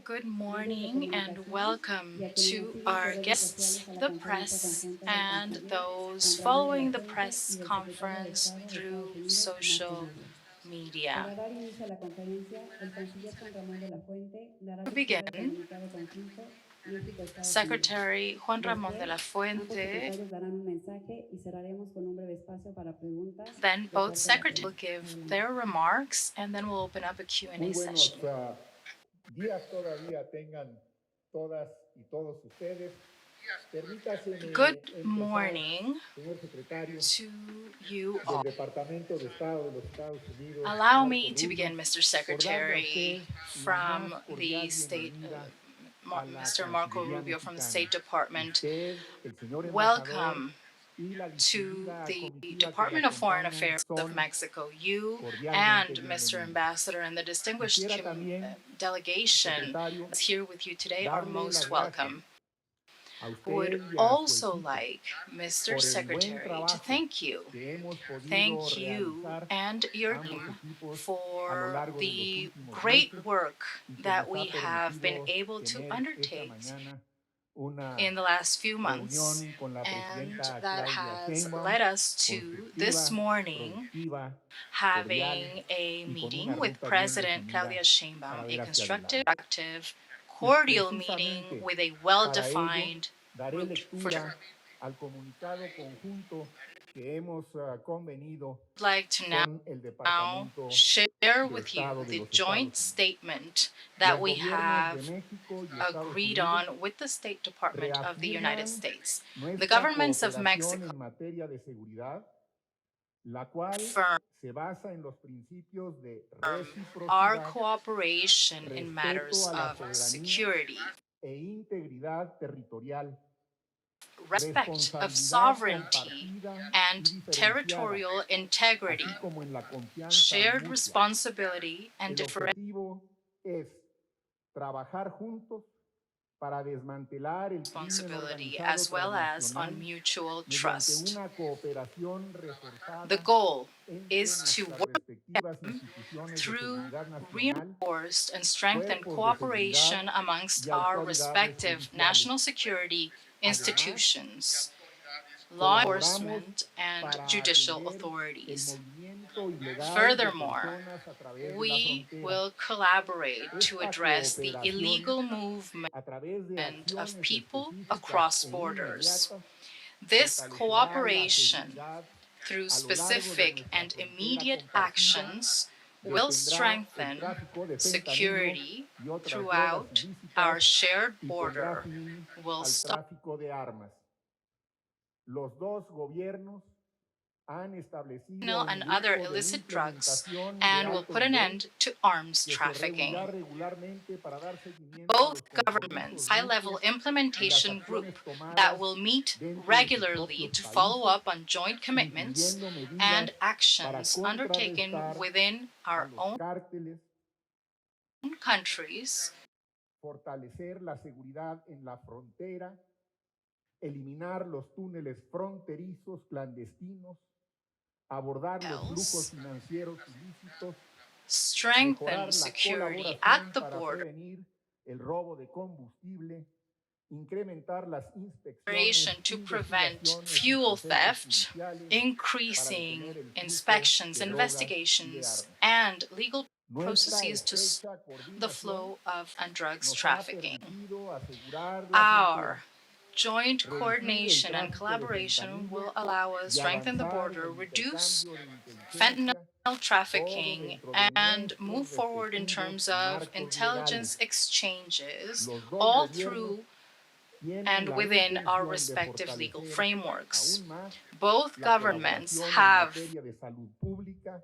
Good morning and welcome to our guests, the press, and those following the press conference through social media. Para dar inicio a la conferencia, el canciller Juan Ramón de la Fuente dará To lectura al begin, comunicado conjunto México-Estados Unidos. Secretary Juan Ramón de Después, la ambos Fuente, secretarios darán un mensaje y cerraremos con un breve espacio para preguntas then de both parte de la secretaries prensa. will give Adelante. their remarks, and then we'll open up a Q&A Muy session. buenos días todavía tengan todas y todos ustedes. Permítaseme Good empezar, morning señor secretario, to you del all. Departamento de Estado de los Estados Unidos. Allow Marco me to Rubio, begin, Mr. por darle a Secretary, usted la from más cordial the State, bienvenida a la Mr. Marco Cancillería Rubio from the Mexicana. State Department. Usted, el señor embajador Welcome y la to distinguida the comitiva que Department la of Foreign acompañan Affairs of son Mexico. You cordialmente and Mr. bienvenidos. Ambassador and the distinguished Quisiera también, delegation secretario, that's here with you today are darle most las welcome. a usted Would y a su also equipo like, Mr. por el buen Secretary, to trabajo thank you. que hemos podido Thank you realizar and your ambos team equipos a lo for largo de los the últimos great meses work y se that nos we ha have been permitido able to tener esta undertake mañana una in the last few months, reunión con la and presidenta that Claudia has Sheinbaum, led us to this constructiva, morning productiva, having cordial a y con meeting una with ruta bien President definida Claudia para Sheinbaum, a ver hacia constructive, adelante. productive, Y cordial meeting precisamente with a para ello well-defined daré route for sure. lectura al comunicado conjunto que hemos convenido I'd like to con el now Departamento share de with you Estado de the los joint Estados Unidos. statement that Los we gobiernos de have México y Estados agreed Unidos on with the State Department of the United reafirman States. The nuestra governments of cooperación Mexico en materia de seguridad, la cual affirm se basa en los principios de our reciprocidad, cooperation in matters respeto a la of soberanía security, e integridad territorial, respect of responsabilidad sovereignty compartida and y diferenciada, territorial integrity, así como en la confianza shared mutua. responsibility, and El different objetivo es trabajar juntos para desmantelar el crimen responsibility, organizado as well as on transnacional mutual mediante trust. una cooperación reforzada The goal entre is to nuestras work respectivas instituciones de through seguridad nacional, reinforced and strengthened cuerpos de cooperation seguridad amongst y our autoridades respective judiciales. national security Además, institutions, law colaboramos enforcement, and para judicial atender el authorities. movimiento ilegal Furthermore, de personas a través de la we frontera. will collaborate to Esta address the cooperación, illegal movement a través de of acciones people específicas across e borders. inmediatas, This fortalecerá la cooperation seguridad through a lo largo de specific nuestra and frontera immediate compartida, actions will detendrá el strengthen tráfico de fentanilo security y otras drogas throughout ilícitas our shared y pondrá border, fin will al stop tráfico de armas. Los dos gobiernos han establecido un and grupo other de illicit drugs implementación de and will alto put an nivel end to arms que se trafficking. reunirá regularmente para dar seguimiento a Both los compromisos governments' high-level mutuos y las implementation group acciones tomadas that will meet dentro de sus regularly propios to follow países, up on joint commitments incluyendo medidas and para actions undertaken contrarrestar within a our los own cárteles, countries, fortalecer la seguridad en la frontera, eliminar los túneles fronterizos clandestinos, abordar los flujos else, financieros ilícitos, strengthen mejorar la security colaboración at the para border, prevenir el robo de combustible, incrementar las operation inspecciones, to prevent investigaciones y fuel procesos theft, judiciales para increasing detener el flujo inspections, de drogas y de investigations, armas. and legal Nuestra processes to estrecha the coordinación flow of drugs nos ha trafficking. permitido asegurar la frontera, Our joint reducir el coordination and tráfico de collaboration will fentanilo allow us y strengthen the avanzar en border, el reduce intercambio de fentanyl inteligencia, trafficking, todo dentro de and nuestros move forward in respectivos terms of marcos intelligence legales. exchanges, Los dos all gobiernos through tienen and la within our intención de respective legal fortalecer frameworks. aún más Both la governments colaboración en have materia de salud pública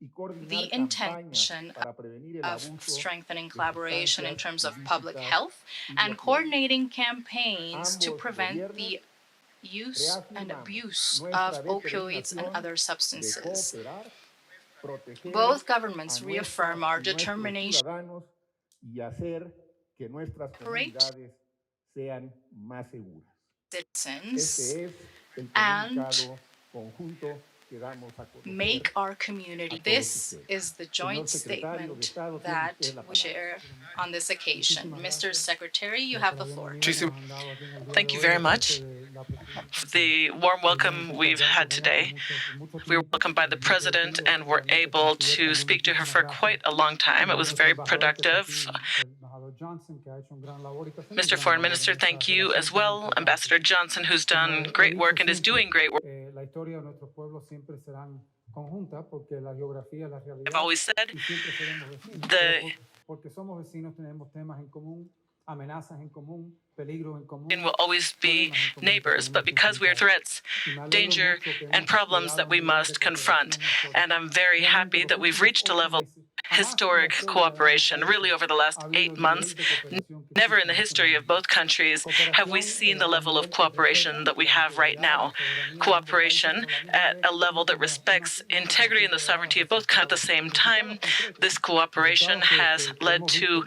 y the coordinar campañas intention para prevenir el of abuso strengthening de collaboration in sustancias terms of public ilícitas health y and de opioides. coordinating campaigns to Ambos prevent gobiernos the use and reafirmamos abuse nuestra of opioids and determinación other de substances. cooperar, proteger Both a governments nuestras reaffirm our y nuestros determination ciudadanos y hacer que nuestras to operate comunidades sean más seguras. citizens Este es el and comunicado conjunto make our community. This is the joint statement that we share on this occasion. Mr. Secretary, you have the floor. Tracy, thank you very much for the warm welcome we've had today. We were welcomed by the President and were able to speak to her for quite a long time. It was very productive. Mr. Foreign Minister, thank you as well. Ambassador Johnson, who's done great work and is doing great work. I've always said will always be neighbors, but because we are threats, danger, and problems that we must confront. And I'm very happy that we've reached a level of historic cooperation, really over the last 8 months. Never in the history of both countries have we seen the level of cooperation that we have right now. Cooperation at a level that respects integrity and the sovereignty of both countries. At the same time, this cooperation has led to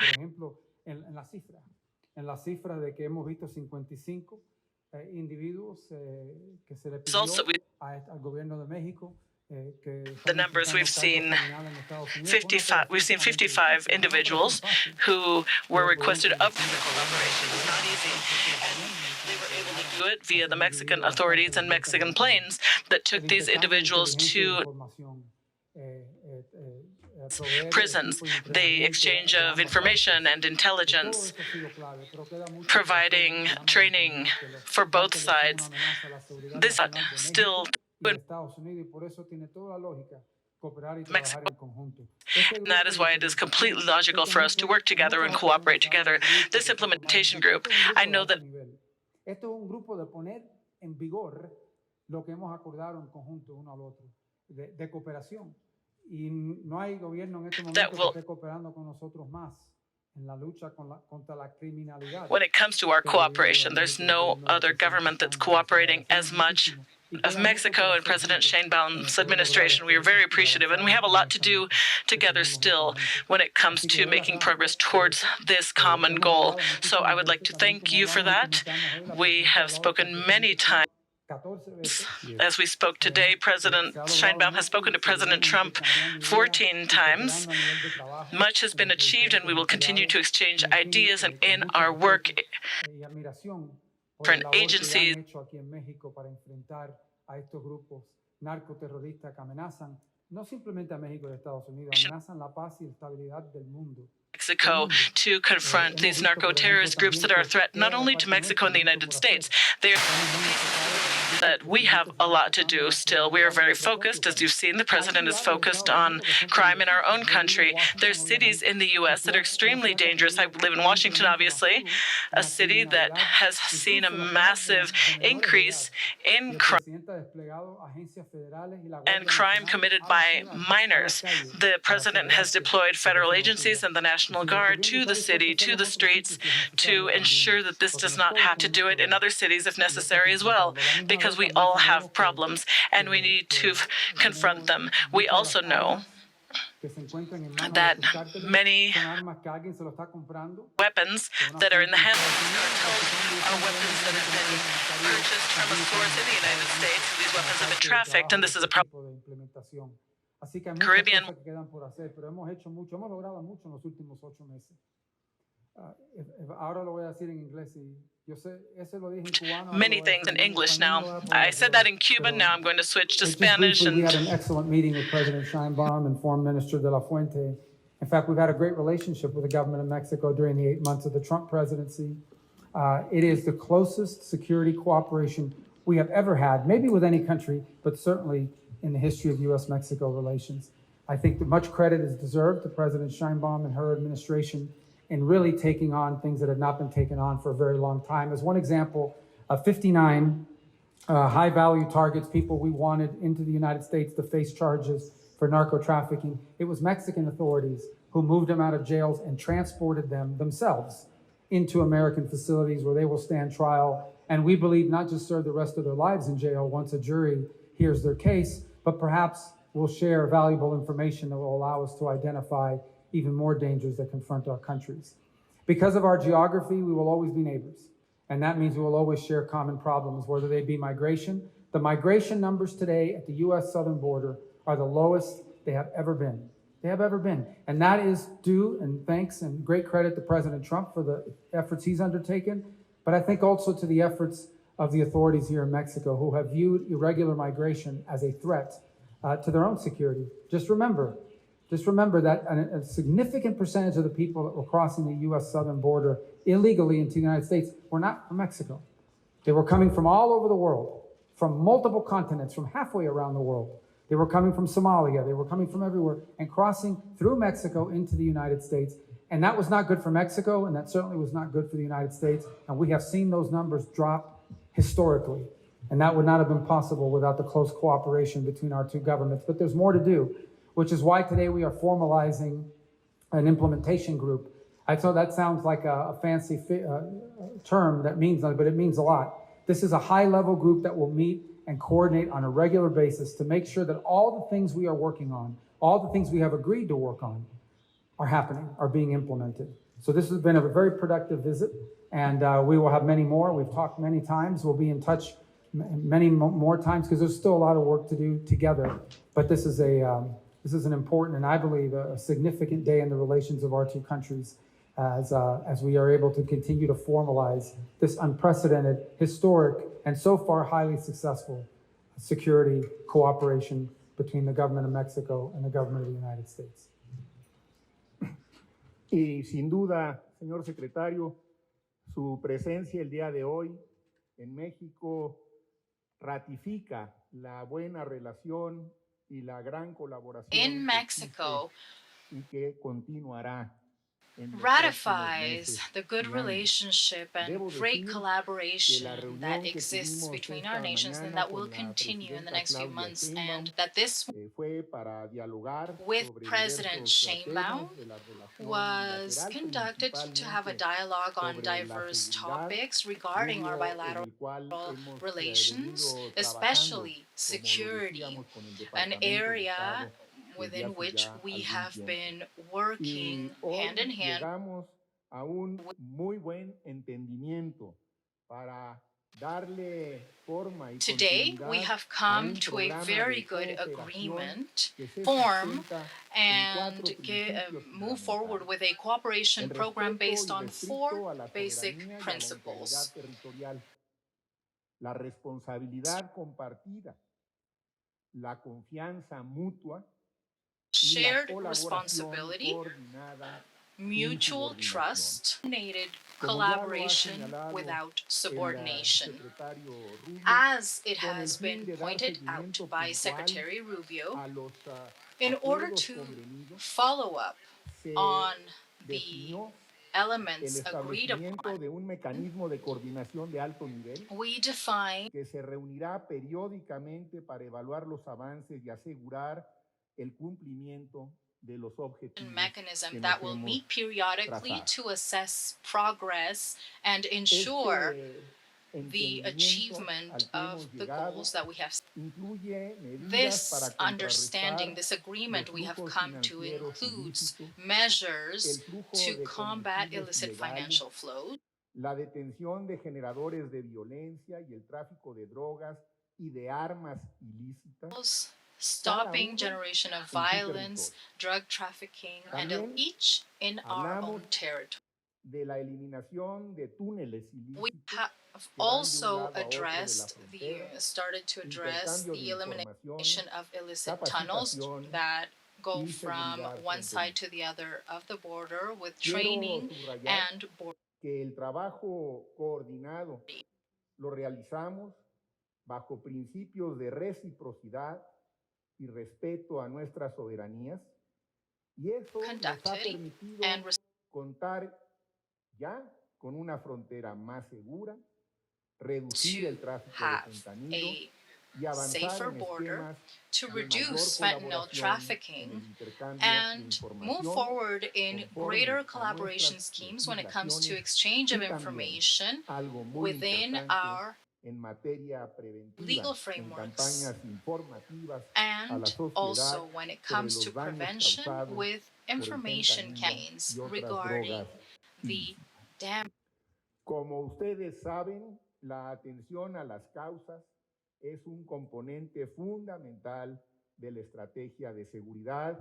results that the numbers we've seen 55. We've seen 55 individuals who were requested up for the cooperation. It's not easy, and they were able to do it via the Mexican authorities and Mexican planes that took these individuals to prisons, the exchange of information and intelligence, providing training for both sides. This still Mexico. And that is why it is completely logical for us to work together and cooperate together. This implementation group, I know that when it comes to our cooperation, there's no other government that's cooperating as much of Mexico and President Sheinbaum's administration. We are very appreciative, and we have a lot to do together still when it comes to making progress towards this common goal. So I would like to thank you for that. We have spoken many times. As we spoke today, President Sheinbaum has spoken to President Trump 14 times. Much has been achieved, and we will continue to exchange ideas and in our work different agencies. Mexico to confront these narco-terrorist groups that are a threat not only to Mexico and the United States. They are that we have a lot to do still. We are very focused. As you've seen, the president is focused on crime in our own country. There's cities in the U.S. that are extremely dangerous. I live in Washington, obviously, a city that has seen a massive increase in crime and crime committed by minors. The president has deployed federal agencies and the National Guard to the city, to the streets, to ensure that this does not have to do it in other cities if necessary as well, because we all have problems and we need to confront them. We also know that many weapons that are in the hands of these cartels are weapons that have been purchased from a source in the United States. These weapons have been trafficked, and this is a problem. Caribbean. Many things in English now. I said that in Cuban, now I'm going to switch to Spanish. We had an excellent meeting with President Sheinbaum and Foreign Minister de la Fuente. In fact, we've had a great relationship with the government of Mexico during the 8 months of the Trump presidency. It is the closest security cooperation we have ever had, maybe with any country, but certainly in the history of U.S.-Mexico relations. I think that much credit is deserved to President Sheinbaum and her administration in really taking on things that had not been taken on for a very long time. As one example, 59 high-value targets, people we wanted into the United States to face charges for narco trafficking. It was Mexican authorities who moved them out of jails and transported them themselves into American facilities where they will stand trial, and we believe not just serve the rest of their lives in jail once a jury hears their case, but perhaps will share valuable information that will allow us to identify even more dangers that confront our countries. Because of our geography, we will always be neighbors. And that means we will always share common problems, whether they be migration, The migration numbers today at the U.S. southern border are the lowest they have ever been. They have ever been. And that is due and thanks and great credit to President Trump for the efforts he's undertaken, but I think also to the efforts of the authorities here in Mexico who have viewed irregular migration as a threat to their own security. Just remember that a significant percentage of the people that were crossing the U.S. southern border illegally into the United States were not from Mexico. They were coming from all over the world, from multiple continents, from halfway around the world. They were coming from Somalia. They were coming from everywhere and crossing through Mexico into the United States. And that was not good for Mexico, and that certainly was not good for the United States. And we have seen those numbers drop historically. And that would not have been possible without the close cooperation between our two governments. But there's more to do, which is why today we are formalizing an implementation group. I thought that sounds like a fancy term that means nothing, but it means a lot. This is a high-level group that will meet and coordinate on a regular basis to make sure that all the things we are working on, all the things we have agreed to work on, are happening, are being implemented. So this has been a very productive visit, and we will have many more. We've talked many times. We'll be in touch many more times because there's still a lot of work to do together. But this is an important and I believe a significant day in the relations of our two countries as we are able to continue to formalize this unprecedented, historic, and so far highly successful security cooperation between the government of Mexico and the government of the United States. Y sin duda, señor secretario, su presencia el día de hoy en México ratifica la buena relación y la gran colaboración In Mexico y que continuará. ratifies the good relationship and great collaboration that exists between our nations and that will continue in the next few months, and that this with President Sheinbaum was conducted to have a dialogue on diverse topics regarding our bilateral relations, especially security, an area within which we have been working hand in hand. A un muy buen entendimiento para darle forma y Today, we have come to a very good agreement, form, and move forward with a cooperation program based on 4 basic principles. La responsabilidad compartida, la confianza mutua, shared responsibility, mutual trust, collaboration without subordination. As it has been pointed out by Secretary Rubio, in order to follow up on the elements agreed upon, de un mecanismo de coordinación de alto nivel we define que se reunirá periódicamente para evaluar los avances y asegurar el cumplimiento de los objetivos mechanism that will meet periodically to assess progress and ensure the achievement of the goals that we have. This understanding, this agreement we have come to includes measures to combat illicit financial flows, la detención de generadores de violencia y el tráfico de drogas y de armas ilícitas, stopping generation of violence, drug trafficking, and of each in our own territory. De la eliminación de túneles ilícitos, we have also started to address the elimination of illicit tunnels that go from one side to the other of the border with training and border. Que el trabajo coordinado lo realizamos bajo principios de reciprocidad y respeto a nuestras soberanías, y eso nos ha permitido contar ya con una frontera más segura, reducir el tráfico de fentanilo y avanzar en esquemas to reduce fentanyl trafficking and move forward in greater collaboration schemes when it comes to exchange of information within our legal frameworks, and also when it comes to prevention with information campaigns regarding the damage. Como ustedes saben, la atención a las causas, es un componente fundamental de la estrategia de seguridad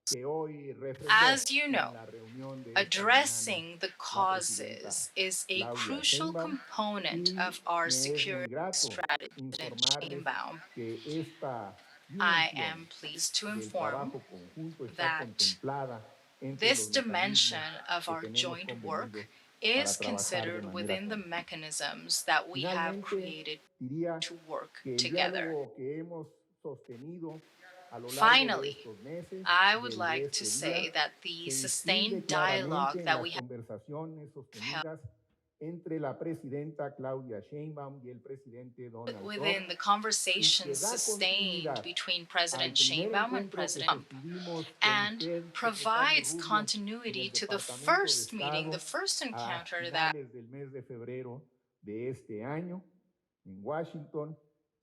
que hoy refrendó As you en know, la reunión de esta addressing the mañana causes is a Claudia crucial Sheinbaum, component y of our me es muy security grato strategy, President informarles Sheinbaum. que esta I dimensión am pleased to del inform trabajo conjunto está that contemplada entre this los dimension mecanismos of que our tenemos joint convenidos work para is trabajar de considered manera within the conjunta. mechanisms that we have Finalmente, created diría to work que el together. diálogo que hemos sostenido a lo largo de Finally, estos meses I would del like to este say día that the se sustained distingue dialogue claramente en that las we have conversaciones sostenidas entre la presidenta Claudia Sheinbaum y el presidente Donald Trump, within the y conversations que da sustained continuidad between al President primer Sheinbaum and encuentro que President Trump, sostuvimos con and usted, secretario provides Rubio, en continuity el to the Departamento de first meeting, the Estado first a encounter that finales del mes de febrero de este año en Washington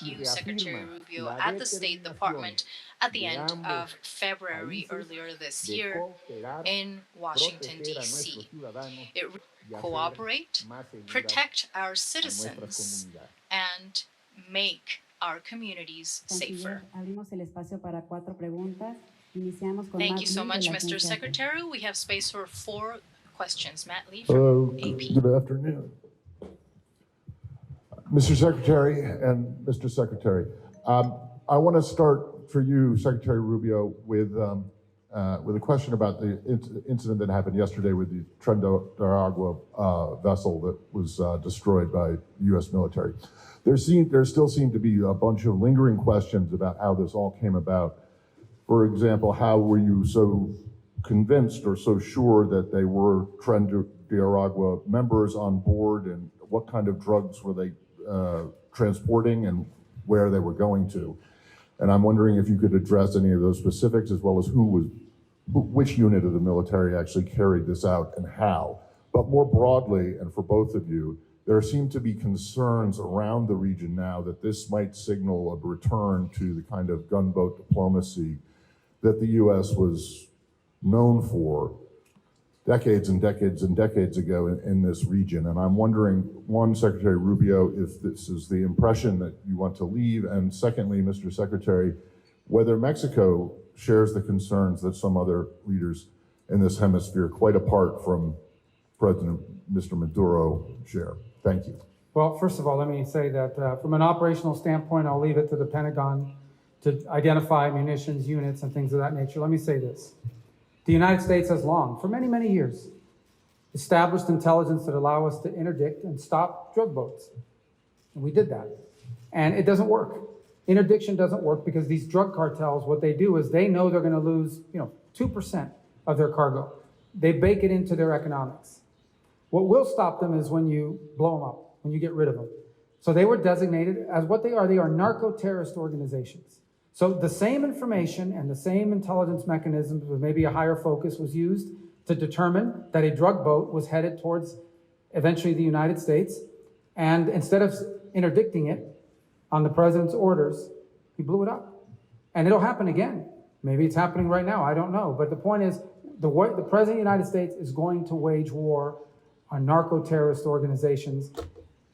y you, Secretary reafirma Rubio, la at the State determinación Department at the de end ambos of February países earlier this de year cooperar, in Washington, proteger a nuestros D.C. ciudadanos It y hacer cooperate, más seguras protect our a nuestras citizens, comunidades. and make our communities safer. Canciller, abrimos el espacio para 4 preguntas. Iniciamos con Thank Matt you so Lee de much, la Mr. Agencia AP. Secretary. We have space for 4 questions. Matt Lee Hello, from AP. good afternoon. Mr. Secretary and Mr. Secretary, I want to start for you, Secretary Rubio, with a question about the incident that happened yesterday with the Tren de Aragua vessel that was destroyed by U.S. military. There still seem to be a bunch of lingering questions about how this all came about. For example, how were you so convinced or so sure that they were Tren de Aragua members on board, and what kind of drugs were they transporting and where they were going to? And I'm wondering if you could address any of those specifics, as well as which unit of the military actually carried this out and how. But more broadly, and for both of you, there seem to be concerns around the region now that this might signal a return to the kind of gunboat diplomacy that the U.S. was known for decades and decades and decades ago in this region. And I'm wondering, one, Secretary Rubio, if this is the impression that you want to leave, and secondly, Mr. Secretary, whether Mexico shares the concerns that some other leaders in this hemisphere, quite apart from President Mr. Maduro, share. Thank you. Well, first of all, let me say that from an operational standpoint, I'll leave it to the Pentagon to identify munitions units and things of that nature. Let me say this. The United States has long, for many, many years, established intelligence that allow us to interdict and stop drug boats. And we did that. And it doesn't work. Interdiction doesn't work because these drug cartels, what they do is they know they're going to lose, 2% of their cargo. They bake it into their economics. What will stop them is when you blow them up, when you get rid of them. So they were designated as what they are narco-terrorist organizations. So the same information and the same intelligence mechanisms with maybe a higher focus was used to determine that a drug boat was headed towards eventually the United States. And instead of interdicting it on the president's orders, he blew it up. And it'll happen again. Maybe it's happening right now, I don't know. But the point is, the president of the United States is going to wage war on narco-terrorist organizations.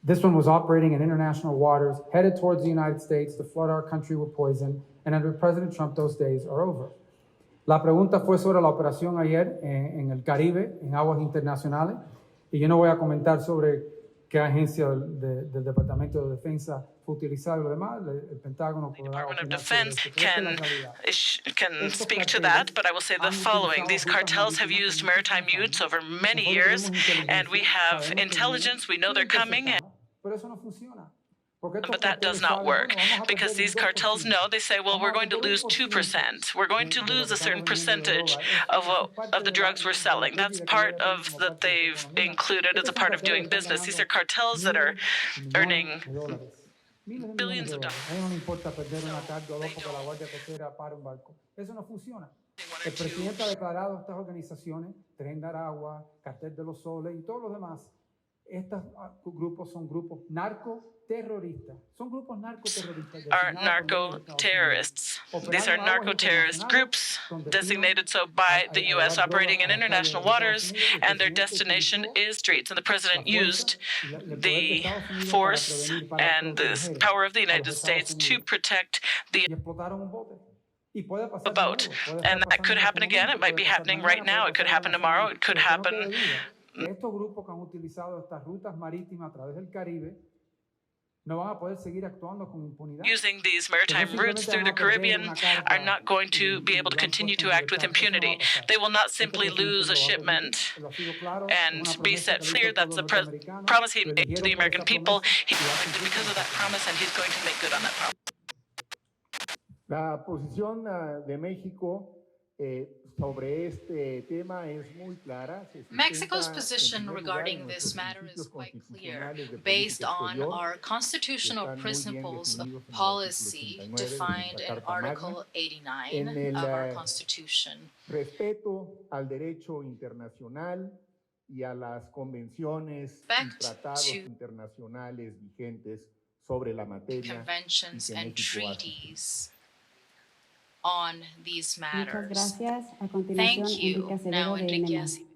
This one was operating in international waters, headed towards the United States to flood our country with poison, and under President Trump, those days are over. La pregunta fue sobre la operación ayer en el Caribe, en aguas internacionales, y yo no voy a comentar sobre qué agencia del Departamento de Defensa fue utilizada y lo demás. El Pentágono podrá Department of opinar Defense sobre esto, pero esta es la can realidad. speak to that, but I will say the following. These cartels have used maritime utes over many years, and we have intelligence. We know they're coming, Pero eso no funciona. Porque estos but that does carteles not saben, work bueno, vamos a because perder these un 2%. cartels know, they say, well, we're going to lose 2%. We're going to lose a certain percentage of the drugs we're selling. That's part of that they've included as a part of doing business. These are cartels that are earning billions of dollars. A ellos no les importa perder una carga o dos porque la Guardia Costera para un barco. Eso no funciona. El presidente ha declarado estas organizaciones, Tren de Aragua, Cartel de los Soles y todos los demás, Estos grupos son grupos narcoterroristas. Son grupos narcoterroristas. Are designados por los Estados Unidos. narco-terrorists. These are Operando en aguas narco-terrorist internacionales, groups donde designated so by the a U.S. llevar operating in drogas a las international calles de waters, Estados Unidos. and their El presidente destination utilizó is streets. And the president la fuerza used y el poder de the Estados Unidos force para and the proteger power of the a United los Estados States to Unidos. protect the Y explotaron un bote. Y puede pasar a de boat. nuevo, puede And estar that pasando could en happen este again. It momento, might be puede pasar happening mañana, right now. puede It could pasar happen en la tomorrow. semana. It could Pero que no happen. quede duda que estos grupos que han utilizado estas rutas marítimas a través del Caribe no van a poder seguir actuando con impunidad. Using these maritime routes through the Caribbean are not going to be able to continue to act with impunity. They will not simply lose a shipment and be set free. That's the promise he made to the American people. He's going to, because of that promise, and he's going to make good on that promise. La posición de México sobre este tema es muy clara. Mexico's position regarding this matter is quite clear, based on our constitutional principles of policy defined in Article 89 of our Constitution. Respeto al derecho internacional y a las convenciones y tratados internacionales vigentes sobre la materia. Conventions and treaties on these Muchas matters. gracias. A continuación, Thank you. Enrique Acevedo Now, de Enrique NEMA. Acevedo.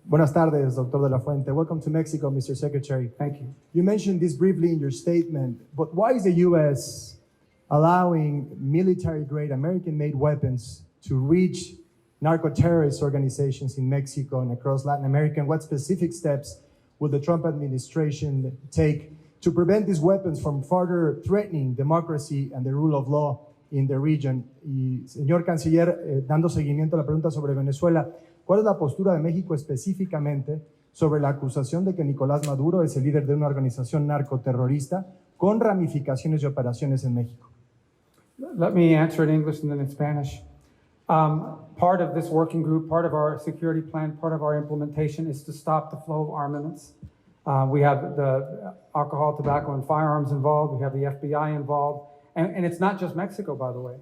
Buenas tardes, Dr. de la Fuente. Welcome to Mexico, Mr. Secretary. Thank you. You mentioned this briefly in your statement, but why is the U.S. allowing military-grade American-made weapons to reach narco-terrorist organizations in Mexico and across Latin America? And what specific steps will the Trump administration take to prevent these weapons from further threatening democracy and the rule of law in the region? Y, señor Canciller, dando seguimiento a la pregunta sobre Venezuela, ¿cuál es la postura de México específicamente sobre la acusación de que Nicolás Maduro es el líder de una organización narcoterrorista con ramificaciones y operaciones en México? Let me answer in English and then in Spanish. Part of this working group, part of our security plan, part of our implementation is to stop the flow of armaments. We have the alcohol, tobacco, and firearms involved. We have the FBI involved. And it's not just Mexico, by the way.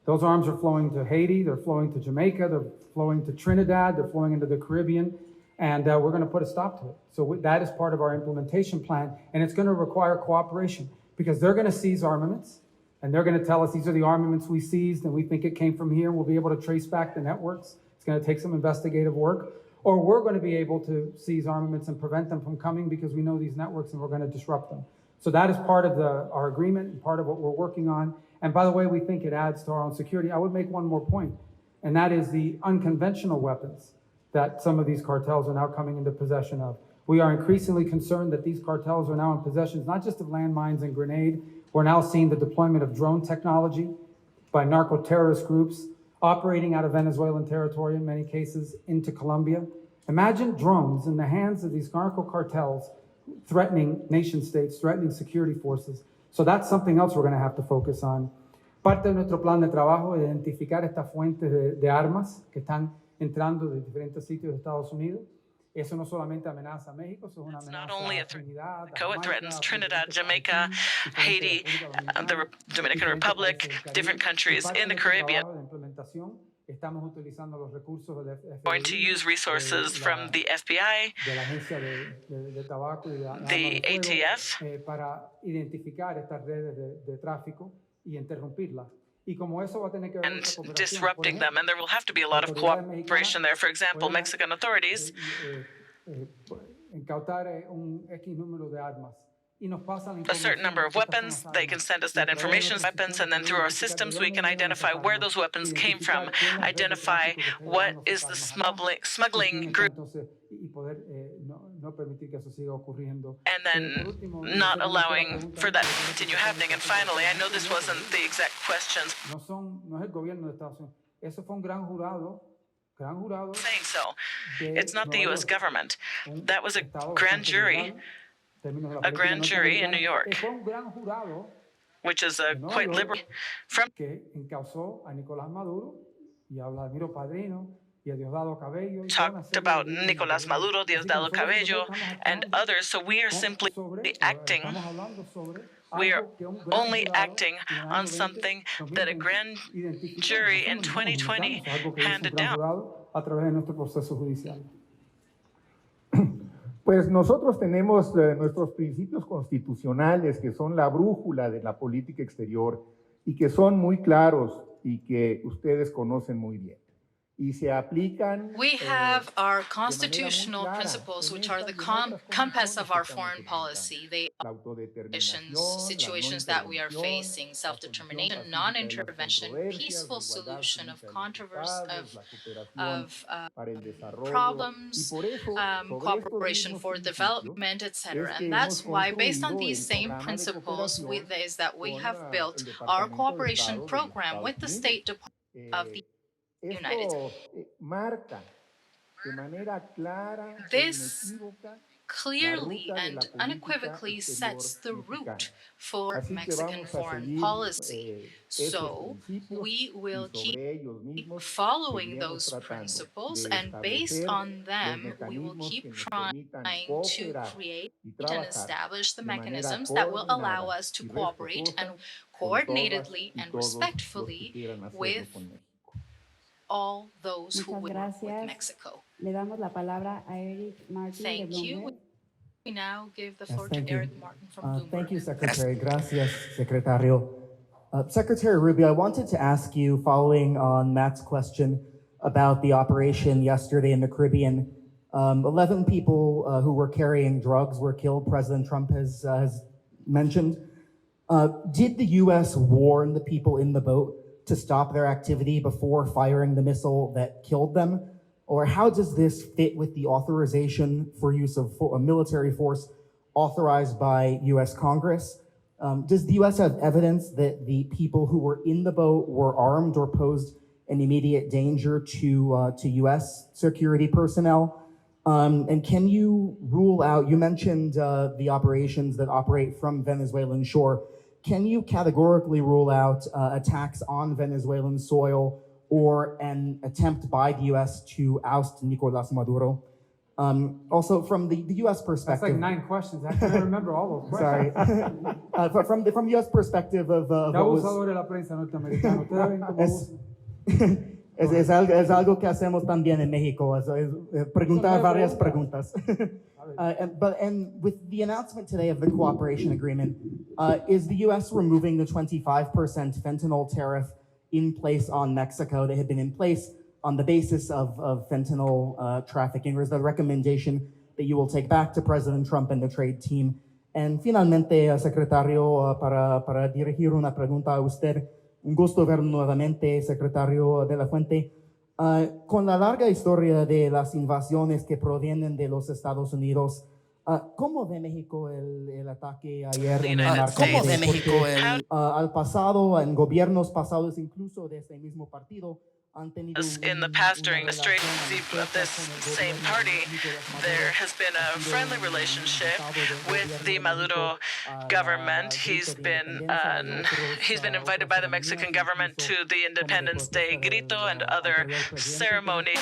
Those arms are flowing to Haiti, they're flowing to Jamaica, they're flowing to Trinidad, they're flowing into the Caribbean, and we're going to put a stop to it. So that is part of our implementation plan, and it's going to require cooperation because they're going to seize armaments, and they're going to tell us these are the armaments we seized, and we think it came from here. We'll be able to trace back the networks. It's going to take some investigative work. Or we're going to be able to seize armaments and prevent them from coming because we know these networks and we're going to disrupt them. So that is part of our agreement and part of what we're working on. And by the way, we think it adds to our own security. I would make one more point, and that is the unconventional weapons that some of these cartels are now coming into possession of. We are increasingly concerned that these cartels are now in possession not just of landmines and grenade. We're now seeing the deployment of drone technology by narco-terrorist groups operating out of Venezuelan territory in many cases into Colombia. Imagine drones in the hands of these narco cartels threatening nation states, threatening security forces. So that's something else we're going to have to focus on. Parte de nuestro plan de trabajo es identificar estas fuentes de armas que están entrando de diferentes sitios de Estados Unidos. Eso no solamente amenaza a México, eso es una It's amenaza not only a a threat. Trinidad, a It Jamaica, threatens a Trinidad, diferentes Jamaica, países, Haiti, diferentes the Dominican Republic, different countries in the Caribbean. Estamos utilizando los recursos del FBI, Going to use resources from the FBI, de la Agencia de Tabaco y de Armas the de Fuego, ATF, para identificar estas redes de tráfico y interrumpirlas. Y como eso va a tener que ver and mucha cooperación, disrupting them. And there will have to be a lot of cooperation there. For example, Mexican authorities incautar un X número de armas. Y nos pasan a certain number of weapons. They can send us that information, weapons, and then through our systems we can identify where those weapons came from, identify what is the smuggling group, y poder no permitir que eso siga ocurriendo. and then not allowing for that to continue happening. And finally, I know this wasn't the exact questions No es el gobierno de Estados Unidos. Eso fue un gran jurado saying so. de It's not the Nueva U.S. York, government. un That was a estado grand bastante jury, liberal, en términos de la a política grand jury in New norteamericana. York, Fue un gran jurado which is a quite liberal, from que encausó a Nicolás Maduro y a Vladimiro Padrino y a Diosdado Cabello. talked about Nicolás Maduro, Diosdado Cabello, and others. So we are simply acting. We are only acting on something that a grand jury in 2020 handed down. A través de nuestro proceso judicial. Pues nosotros tenemos nuestros principios constitucionales que son la brújula de la política exterior y que son muy claros y que ustedes conocen muy bien. Y se aplican. We have our constitutional principles, which are the compass of our foreign policy. They are situations that we are facing: self-determination, non-intervention, peaceful solution of controversy, of problems, cooperation for development, etc. And that's why, based on these same principles, is that we have built our cooperation program with the State Department of the United States. This clearly and unequivocally sets the route for Mexican foreign policy. So we will keep following those principles, and based on them, we will keep trying to create and establish the mechanisms that will allow us to cooperate and coordinately and respectfully with all those who Muchas work with gracias. Mexico. Le damos la palabra a Eric Martin de Thank you. Bloomberg. We now give the Yes, floor to thank you. Eric Martin from Bloomberg. Thank you, Secretary. Gracias, Secretario. Secretary Rubio, I wanted to ask you, following on Matt's question about the operation yesterday in the Caribbean, 11 people who were carrying drugs were killed, President Trump has mentioned. Did the U.S. warn the people in the boat to stop their activity before firing the missile that killed them? Or how does this fit with the authorization for use of a military force authorized by U.S. Congress? Does the U.S. have evidence that the people who were in the boat were armed or posed an immediate danger to U.S. security personnel? And can you rule out, you mentioned the operations that operate from Venezuelan shore. Can you categorically rule out attacks on Venezuelan soil or an attempt by the U.S. to oust Nicolas Maduro? Also, from the U.S. perspective... That's like 9 questions. I can't remember all those questions. Sorry. From the U.S. perspective of what was... Es algo que hacemos también en México, preguntar varias preguntas. And with the announcement today of the cooperation agreement, is the U.S. removing the 25% fentanyl tariff in place on Mexico that had been in place on the basis of fentanyl trafficking? Or is that a recommendation that you will take back to President Trump and the trade team? And finalmente, Secretario, para dirigir una pregunta a usted, un gusto verlo nuevamente, Secretario de la Fuente. Con la larga historia de las invasiones que provienen de los Estados Unidos, ¿cómo ve México el ataque ayer en la ¿Cómo ve México al pasado, en gobiernos pasados, incluso de este mismo partido? In the past, during the strategy of this same party, there has been a friendly relationship with the Maduro government. He's been invited by the Mexican government to the Independence Day grito and other ceremonies,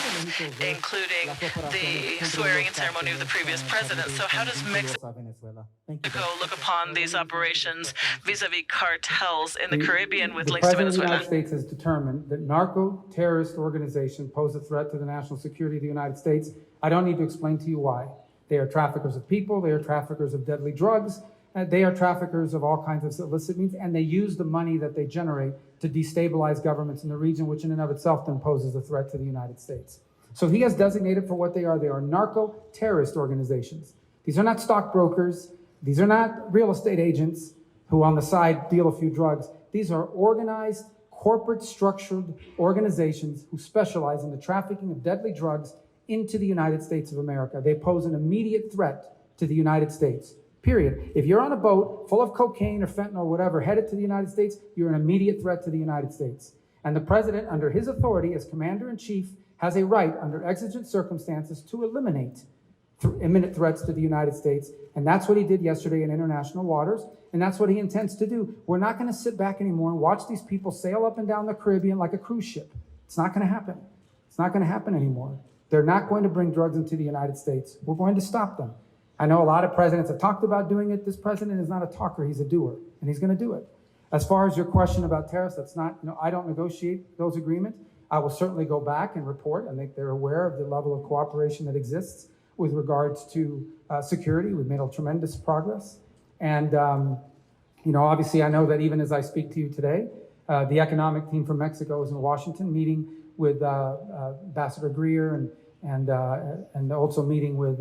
including the swearing-in ceremony of the previous president. So how does Mexico look upon these operations vis-a-vis cartels in the Caribbean with links to The President of the Venezuela? United States has determined that narco-terrorist organizations pose a threat to the national security of the United States. I don't need to explain to you why. They are traffickers of people, they are traffickers of deadly drugs, they are traffickers of all kinds of illicit means, and they use the money that they generate to destabilize governments in the region, which in and of itself then poses a threat to the United States. So he has designated for what they are. They are narco-terrorist organizations. These are not stockbrokers. These are not real estate agents who on the side deal a few drugs. These are organized, corporate structured organizations who specialize in the trafficking of deadly drugs into the United States of America. They pose an immediate threat to the United States, period. If you're on a boat full of cocaine or fentanyl or whatever headed to the United States, you're an immediate threat to the United States. And the president, under his authority as commander-in-chief, has a right under exigent circumstances to eliminate imminent threats to the United States. And that's what he did yesterday in international waters. And that's what he intends to do. We're not going to sit back anymore and watch these people sail up and down the Caribbean like a cruise ship. It's not going to happen. It's not going to happen anymore. They're not going to bring drugs into the United States. We're going to stop them. I know a lot of presidents have talked about doing it. This president is not a talker. He's a doer. And he's going to do it. As far as your question about tariffs, that's not, I don't negotiate those agreements. I will certainly go back and report. I think they're aware of the level of cooperation that exists with regards to security. We've made a tremendous progress. And, obviously I know that even as I speak to you today, the economic team from Mexico is in Washington meeting with Ambassador Greer and also meeting with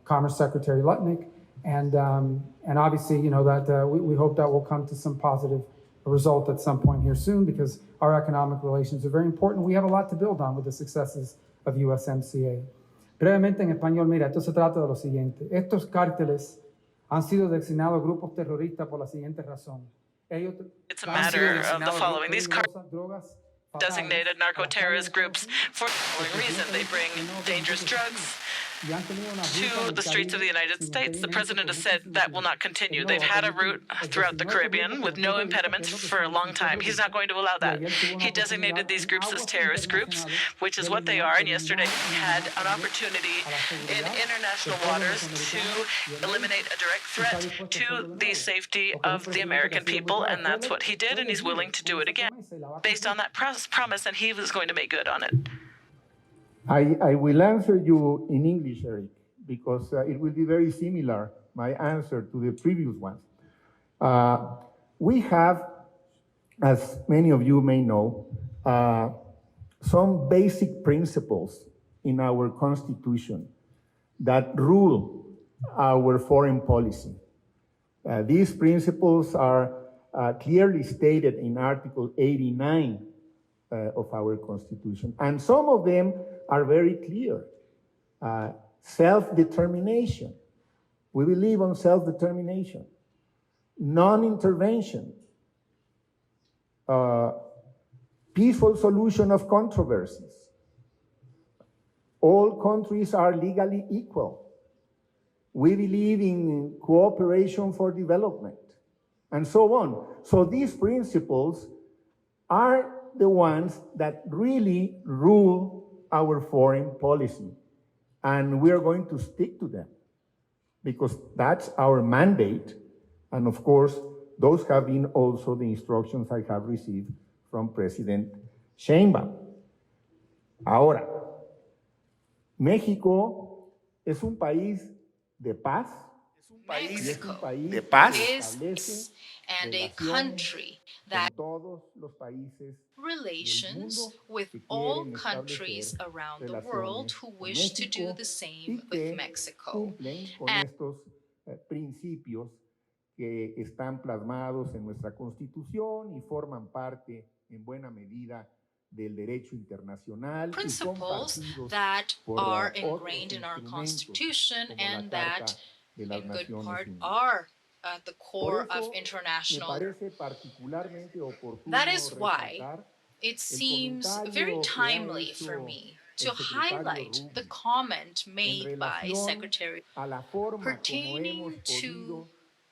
Commerce Secretary Lutnick. And obviously, that we hope that will come to some positive result at some point here soon, because our economic relations are very important. We have a lot to build on with the successes of USMCA. Brevemente en español, mira, esto se trata de lo siguiente. Estos cárteles han sido designados grupos terroristas por la siguiente razón. It's a matter of the following. These designated narco-terrorist groups for the following reason. They bring dangerous drugs to the streets of the United States. The president has said that will not continue. They've had a route throughout the Caribbean with no impediment for a long time. He's not going to allow that. He designated these groups as terrorist groups, which is what they are. And yesterday he had an opportunity in international waters to eliminate a direct threat to the safety of the American people. And that's what he did. And he's willing to do it again based on that promise. And he was going to make good on it. I will answer you in English, Eric, because it will be very similar, my answer to the previous ones. We have, as many of you may know, some basic principles in our Constitution that rule our foreign policy. These principles are clearly stated in Article 89 of our Constitution, and some of them are very clear. Self-determination. We believe on self-determination. Non-intervention. Peaceful solution of controversies. All countries are legally equal. We believe in cooperation for development, and so on. So these principles are the ones that really rule our foreign policy. And we are going to stick to them because that's our mandate. And of course, those have been also the instructions I have received from President Sheinbaum. Ahora, México es un país de paz. Mexico de paz. is and a country that relations with all countries around the world who wish to do the same with Mexico. And principios que están plasmados en nuestra Constitución y forman parte en buena medida del derecho internacional. Principles that are ingrained in our Constitution and that in good part are the core of international. That is why it seems very timely for me to highlight the comment made by Secretary pertaining to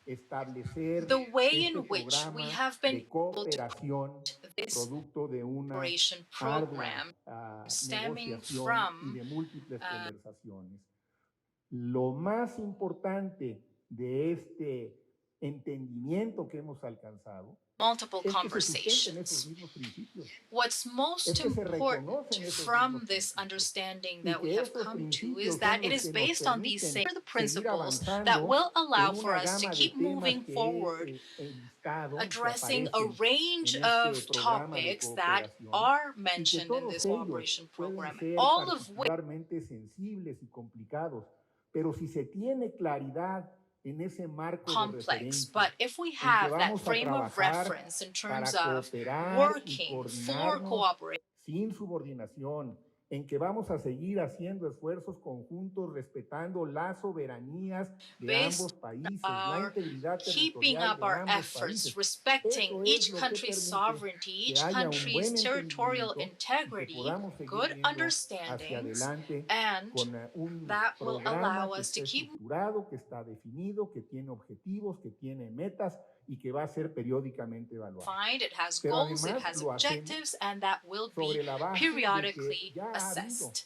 the way in which we have been able to this cooperation program stemming from lo más importante de este entendimiento que hemos alcanzado multiple conversations. What's most important from this understanding that we have come to is that it is based on these same principles that will allow for us to keep moving forward, addressing a range of topics that are mentioned in this cooperation program, all of which complex, but if we have that frame of reference in terms of working for cooperation, sin subordinación, en que vamos a seguir haciendo esfuerzos conjuntos respetando las soberanías de ambos países, la integridad keeping up our efforts, respecting each country's sovereignty, each country's territorial integrity, good understandings, and that will allow us to keep que está definido, que tiene objetivos, que tiene metas y que va a ser periódicamente evaluado. It has goals, it has objectives, and that will be periodically assessed.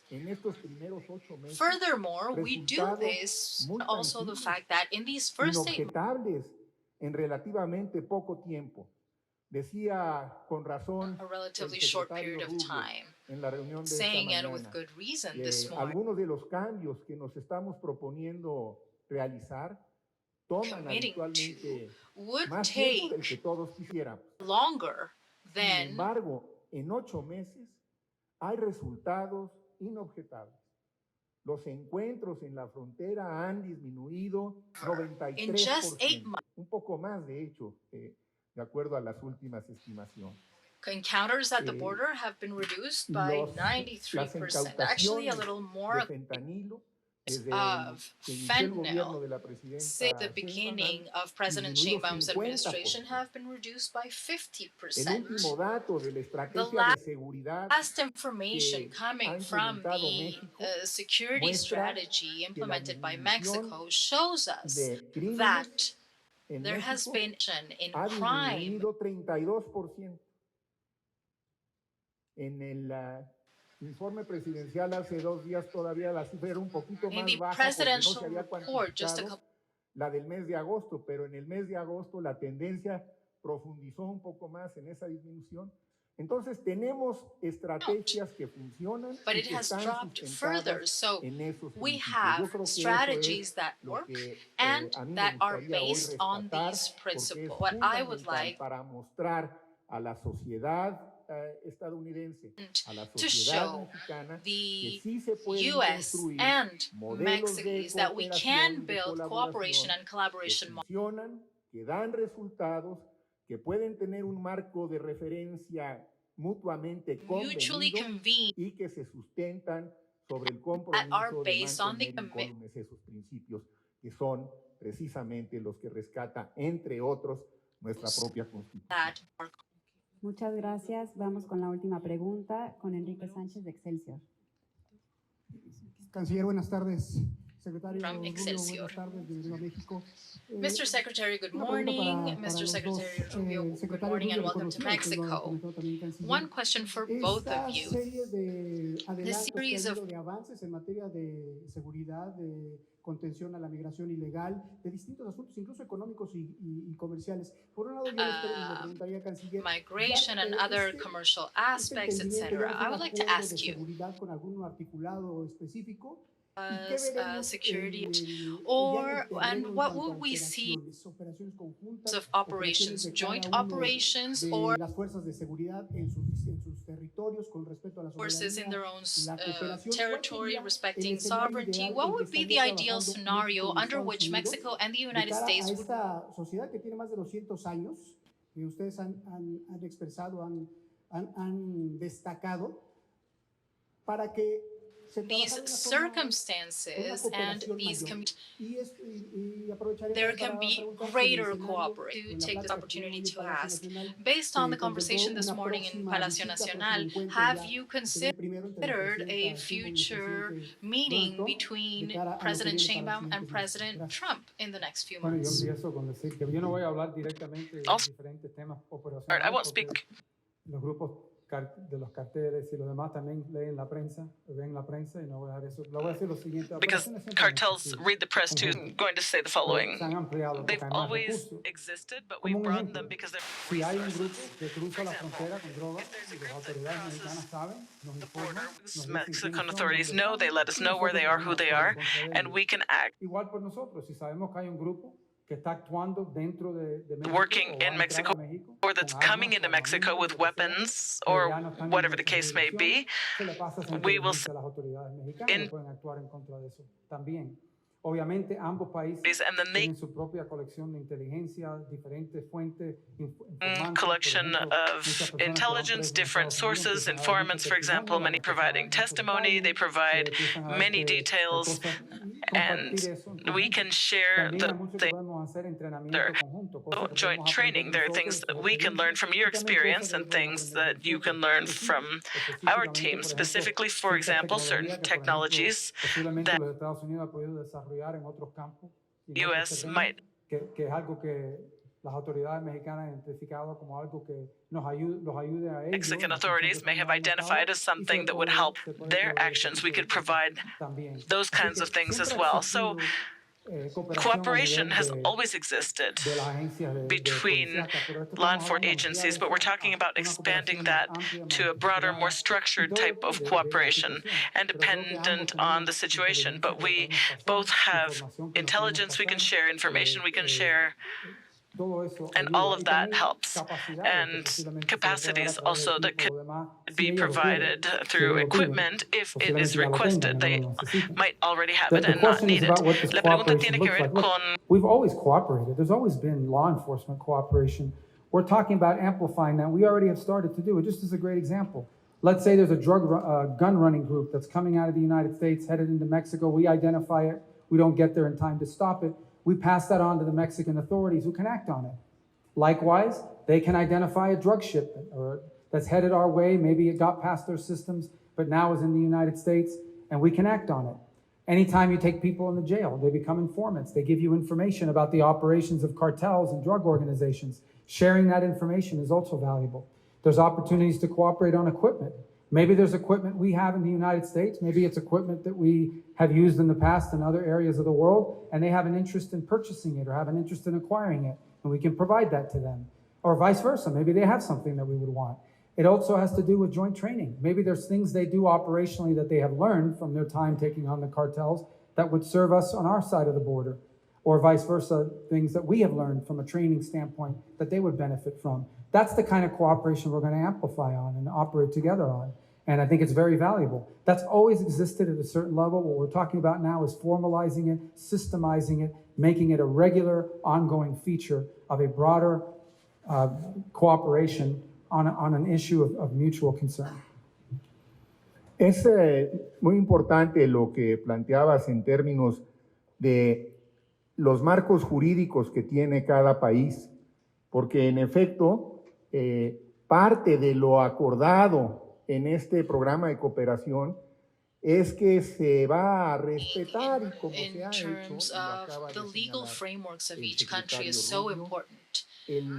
Furthermore, we do this also the fact that in these first 8 months, en relativamente poco tiempo. Decía con razón a relatively short period of time. en la reunión de esta saying, and with mañana, good reason, que this morning, algunos de los cambios que nos estamos proponiendo realizar toman committing habitualmente to, would más tiempo del take que todos quisiéramos. longer Sin than embargo, en 8 meses hay resultados inobjetables. Los encuentros en la frontera han disminuido in just 8 93%, months. un poco más de hecho, de acuerdo a las últimas estimaciones. Encounters at the Eh, border have been reduced by Las 93%, actually a incautaciones little de more fentanilo desde of que inició el gobierno fentanyl de la presidenta since the Sheinbaum beginning of President disminuido Sheinbaum's 50%. administration have been reduced by El 50%. último dato de la The estrategia de seguridad last information que coming ha from implementado the México security muestra strategy que la implemented by disminución Mexico shows us de crímenes that en there has México been in ha crime disminuido 32%. En el informe presidencial hace 2 días todavía la cifra era un poquito in más the baja porque no presidential se había report just a cuantificado couple. la del mes de agosto, pero en el mes de agosto la tendencia profundizó un poco más en esa disminución. Entonces tenemos estrategias que funcionan But y it que has están dropped further. sustentadas So en esos we principios. Yo have creo que eso strategies es that lo work que and a mí me that are gustaría hoy based on rescatar, these porque es principles. What I would fundamental like para mostrar a la sociedad estadounidense, a la to sociedad show mexicana, que the sí se pueden US construir and modelos Mexico de is that we cooperación, can de build cooperation colaboración and collaboration que models funcionan, que dan resultados, que pueden tener un marco de referencia mutuamente mutually convenido convened y que se sustentan sobre el that compromiso are de based on the mantener incólumes esos principios que son precisamente los que rescata, entre otros, nuestra propia Constitución. that are Muchas gracias. Vamos con la última pregunta con Enrique Sánchez de Excelsior. Canciller, buenas tardes. Secretario From Rubio, Excelsior. buenas tardes. Bienvenido a México. Mr. Secretary, good Una pregunta morning. para Mr. los Secretary dos. Rubio, good Secretario morning and Rubio, welcome to reconocido, usted lo ha Mexico. comentado también, Canciller. One question for both Esta of you. serie de adelantos que ha series of- habido de avances en materia de seguridad, de contención a la migración ilegal, de distintos asuntos, incluso económicos y comerciales. Por un lado, yo le preguntaría, Canciller, Migration and ya, other commercial aspects, entendimiento, etc. ya I un would like to acuerdo ask de you, seguridad con algún articulado específico. security, or and what would we see of operations, joint operations, or las fuerzas de seguridad en sus territorios con respecto a la forces in their own la cooperación? territory ¿Cuál sería respecting el escenario sovereignty? ideal What en que would be the estaría ideal trabajando scenario México y under Estados which Unidos Mexico and the de United cara States a would esta sociedad que tiene más de 200 años, que ustedes han expresado, han destacado, para que se these trabajara de una forma circumstances and these there there can be greater cooperation. To take this opportunity to ask, based on the conversation this morning in Palacio Nacional, have you considered a future meeting between President Sheinbaum and President Trump in the next few Bueno, yo months? empiezo con decir que yo no voy a hablar directamente de I'll diferentes temas I operacionales. won't porque speak Los grupos de los carteles y los demás también leen la prensa, ven la prensa y no voy a dejar eso. Lo voy a decir lo siguiente. because operaciones siempre han cartels existido. read the press too. I'm going to say the following. Se han ampliado porque They've hay más always recursos. existed, but we Como un broadened ejemplo, them because they're si hay un resources. grupo que cruza la frontera con drogas y las autoridades mexicanas saben, nos The informan, border, nos dicen Mexican quiénes son, authorities dónde know, están, they let us y know where they are, who nosotros they podemos are, actuar en contra de and ellos. we can act. Igual por nosotros, si sabemos que hay un grupo que está actuando dentro de México Working o va a in entrar Mexico, a México or that's con coming armas, into con Mexico armamento, with lo que sea, weapons pero or ya no están en whatever the nuestra case may jurisdicción, be, se le pasa esa we will inteligencia a las autoridades mexicanas in- y pueden actuar en contra de eso también. Obviamente ambos países and then they tienen su propia colección de inteligencia, diferentes fuentes, informantes, collection por ejemplo, of muchas personas que van intelligence, presas en different Estados Unidos sources, empiezan a dar informants, mucho for example, testimonio, many van a empezar a providing dar muchos testimony, detalles, they provide empiezan a dar many que- details, cosas, and compartir eso en we conjunto. can share También hay the mucho que podemos hacer entrenamiento their conjunto, cosas que joint podemos training. aprender There are nosotros things de that su we can learn experiencia from y your también experience cosas que and podemos things aprender that you nosotros. can learn Y sí, from our específicamente, team, por ejemplo, specifically, for cierta example, certain tecnología que, por ejemplo, technologies posiblemente that los Estados Unidos han podido desarrollar en otros campos y en otros US terrenos, might que es algo que las autoridades mexicanas han identificado como algo que los ayude a ellos. Mexican las authorities funciones may que have están llevando a identified cabo, as y something se that would puede- help se puede their proveer ese actions. tipo We de could cosas provide también. those Así kinds que of things as siempre ha well. So existido Cooperation has always existed between law enforcement agencies, but we're talking about expanding that to a broader, more structured type of cooperation and dependent on the situation. But we both have intelligence, we can share information, we can share, and all of that helps. And capacities also that could be provided through equipment if it is requested. They might already have it and not need it. La pregunta tiene que ver con We've always cooperated. There's always been law enforcement cooperation. We're talking about amplifying that. We already have started to do it. Just as a great example, let's say there's a gun running group that's coming out of the United States, headed into Mexico. We identify it. We don't get there in time to stop it. We pass that on to the Mexican authorities who can act on it. Likewise, they can identify a drug shipment or that's headed our way. Maybe it got past their systems, but now is in the United States, and we can act on it. Anytime you take people in the jail, they become informants. They give you information about the operations of cartels and drug organizations. Sharing that information is also valuable. There's opportunities to cooperate on equipment. Maybe there's equipment we have in the United States. Maybe it's equipment that we have used in the past in other areas of the world, and they have an interest in purchasing it or have an interest in acquiring it, and we can provide that to them. Or vice versa. Maybe they have something that we would want. It also has to do with joint training. Maybe there's things they do operationally that they have learned from their time taking on the cartels that would serve us on our side of the border, or vice versa, things that we have learned from a training standpoint that they would benefit from. That's the kind of cooperation we're going to amplify on and operate together on. And I think it's very valuable. That's always existed at a certain level. What we're talking about now is formalizing it, systemizing it, making it a regular, ongoing feature of a broader cooperation on an issue of mutual concern. Es muy importante lo que planteabas en términos de los marcos jurídicos que tiene cada país, porque en efecto, parte de lo acordado en este programa de cooperación es que se va a respetar y como se ha hecho, terms of the legal frameworks of each country is so important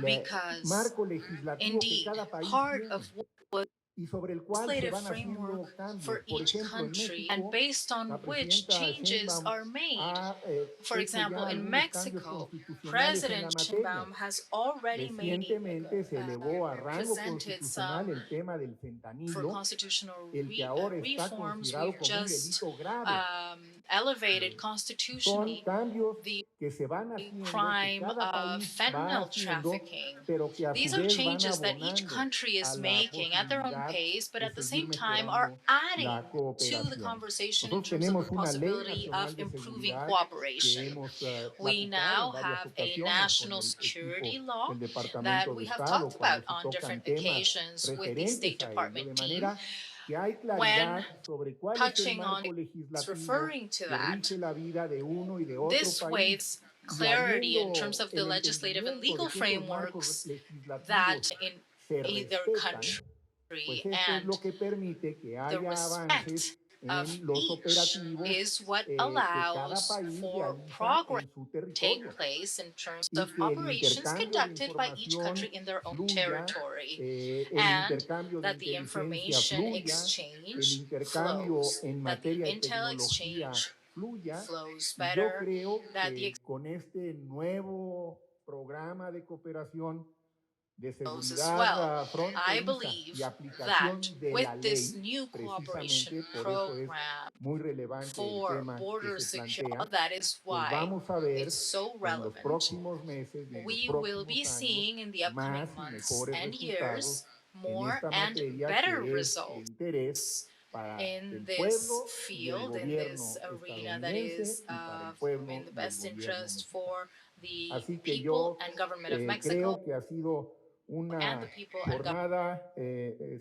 because marco legislativo que indeed cada país part tiene of what y sobre el cual se legislative van haciendo framework cambios. for Por each ejemplo, en country México, and based on la which presidenta changes Sheinbaum are made. ha For hecho example, ya in algunos Mexico, cambios constitucionales en la President materia. Sheinbaum has already Recientemente se elevó a rango presented constitucional some el tema del for fentanilo, constitutional el que ahora está reforms. considerado We've como un just delito grave. elevated Son constitutionally cambios the que se van haciendo, que crime cada of país va fentanyl haciendo, trafficking. pero que a These su are vez van changes that each abonando country a is la making at their own posibilidad pace, but de at the seguir same time are mejorando adding la to the cooperación. conversation in Nosotros terms of the tenemos una ley possibility nacional of de improving seguridad que cooperation. hemos We platicado now en varias have a ocasiones national con el security equipo law del Departamento that de we have Estado talked about cuando se on tocan different temas occasions with the referentes State a ello, de Department team. manera que hay When claridad sobre cuál es el touching on marco it's legislativo referring to que that, rige la vida de uno y de otro this país. waves Y clarity in habiendo terms of the el legislative and entendimiento legal de que esos marcos frameworks legislativos that in se either respetan, country pues esto es and lo que permite que the haya avances respect of en los each operativos is what que cada allows país for realiza progress en su to take territorio place in terms y of que el operations intercambio de conducted by each información country in their own fluya, territory, el and intercambio de that the inteligencia information fluya, el exchange intercambio flows, en that the materia de intel tecnología exchange fluya. flows Y yo better, creo that the que con este nuevo programa de cooperación de flows as seguridad well. I fronteriza believe y aplicación that de la with this ley, new cooperation precisamente por eso es program muy relevante el for tema border que se security, plantea, that is pues why vamos a ver it's so en los relevant. próximos meses y en We los will be próximos seeing in the años más upcoming y months mejores and resultados years en more esta and materia better que es de results interés para in el this pueblo y el field, in gobierno this arena that estadounidense is y para el in pueblo the y el best gobierno interest mexicano. for the Así que people yo and government of Mexico creo que ha sido and una the people and government. jornada,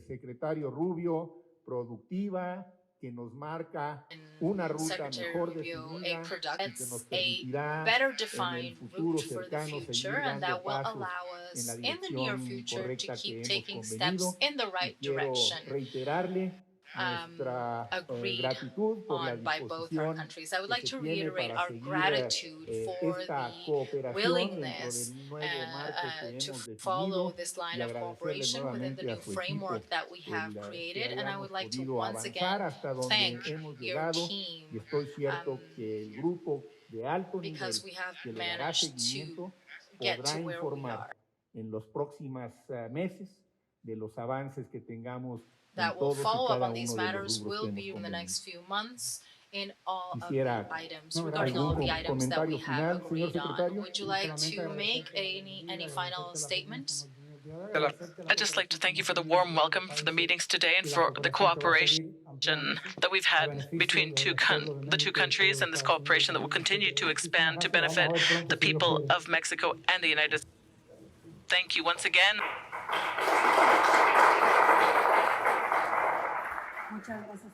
secretario Rubio, productiva, que nos marca una ruta Secretary mejor Rubio, definida a product y que nos that's a permitirá better en el defined futuro route for the cercano future, seguir and dando that will pasos allow en us la in the near dirección future to correcta que keep hemos taking convenido. steps in the right Y quiero direction. reiterarle agreed gratitud por la on by both our disposición countries. I would que like se to tiene reiterate para our seguir gratitude for esta the cooperación willingness dentro del nuevo marco que to hemos follow definido this y line of agradecerle cooperation within the nuevamente a new su framework equipo that we have que created. And I hayamos would like to podido once again avanzar hasta donde thank hemos your llegado y team estoy cierto que el grupo de alto nivel because we have que le dará managed to seguimiento get podrá to where we informar are. en los próximos meses de los avances que tengamos That en will todos y follow up cada on these uno de los matters rubros will que be hemos in the convenido. next few months in all of Quisiera the items, regarding all algún of the items that we comentario have final, señor agreed on. secretario. Would you like to make any final statement? I'd just like to thank you for the warm welcome for the meetings today and for the cooperation that we've had between the two countries, and this cooperation that will continue to expand to benefit the people of Mexico and the United States. Thank you once again. Muchas gracias.